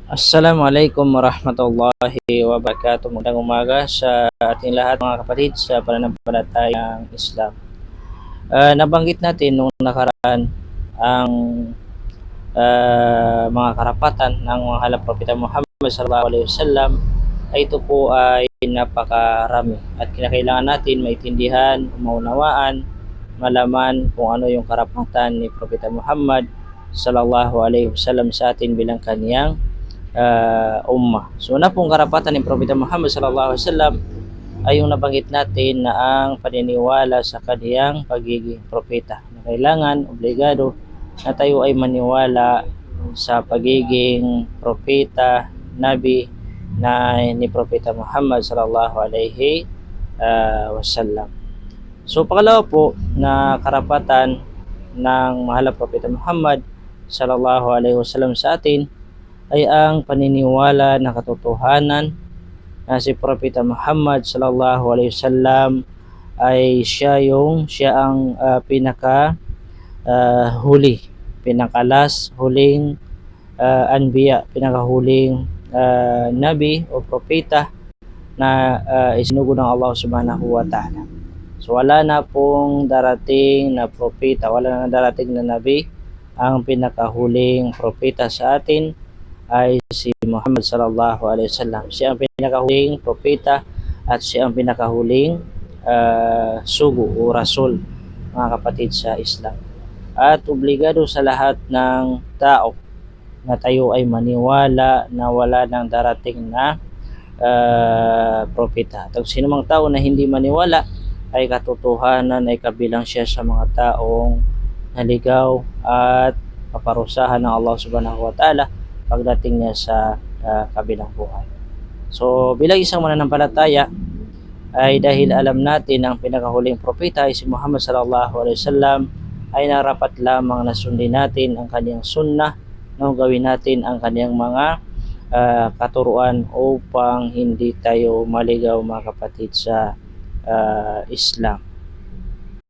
Assalamualaikum warahmatullahi wabarakatuh. Magandang umaga sa ating lahat mga kapatid sa pananampalatayang Islam. Nabanggit natin nung nakaraan ang mga karapatan ng mga halal propeta Muhammad sallallahu alaihi wasallam ay ito po ay napakarami at kinakailangan natin maintindihan, maunawaan, malaman kung ano yung karapatan ni Propeta Muhammad sallallahu alaihi wasallam sa atin bilang kaniyang ummah. So una pong karapatan ni Propeta Muhammad sallallahu alaihi wasallam ay yung nabanggit natin na ang paniniwala sa kaniyang pagiging propeta. Kailangan, obligado na tayo ay maniwala sa pagiging propeta, nabi na ni Propeta Muhammad sallallahu alaihi wasallam. So pangalawa po na karapatan ng mahal na Propeta Muhammad sallallahu alaihi wasallam sa atin ay ang paniniwala na katotohanan na si Propeta Muhammad sallallahu alaihi wasallam ay siya ang pinakalas, huling anbiya, pinakahuling nabi o propeta na isinugo ng Allah subhanahu wa ta'ala. So wala na pong darating na propeta, wala na darating na nabi. Ang pinakahuling propeta sa atin ay si Muhammad sallallahu alaihi wasallam. Siya ang pinakahuling propeta at siya ang pinakahuling sugo o rasul, mga kapatid sa Islam. At obligado sa lahat ng tao na tayo ay maniwala na wala nang darating na propeta. At sino mang tao na hindi maniwala ay katotohanan ay kabilang siya sa mga taong naligaw at paparusahan ng Allah subhanahu wa ta'ala pagdating niya sa kabilang buhay. So bilang isang mananampalataya ay dahil alam natin ang pinakahuling propeta ay si Muhammad sallallahu alaihi wasallam, ay narapat lamang na sundin natin ang kaniyang sunnah, no, gawin natin ang kaniyang mga katuruan upang hindi tayo maligaw, mga kapatid sa Islam.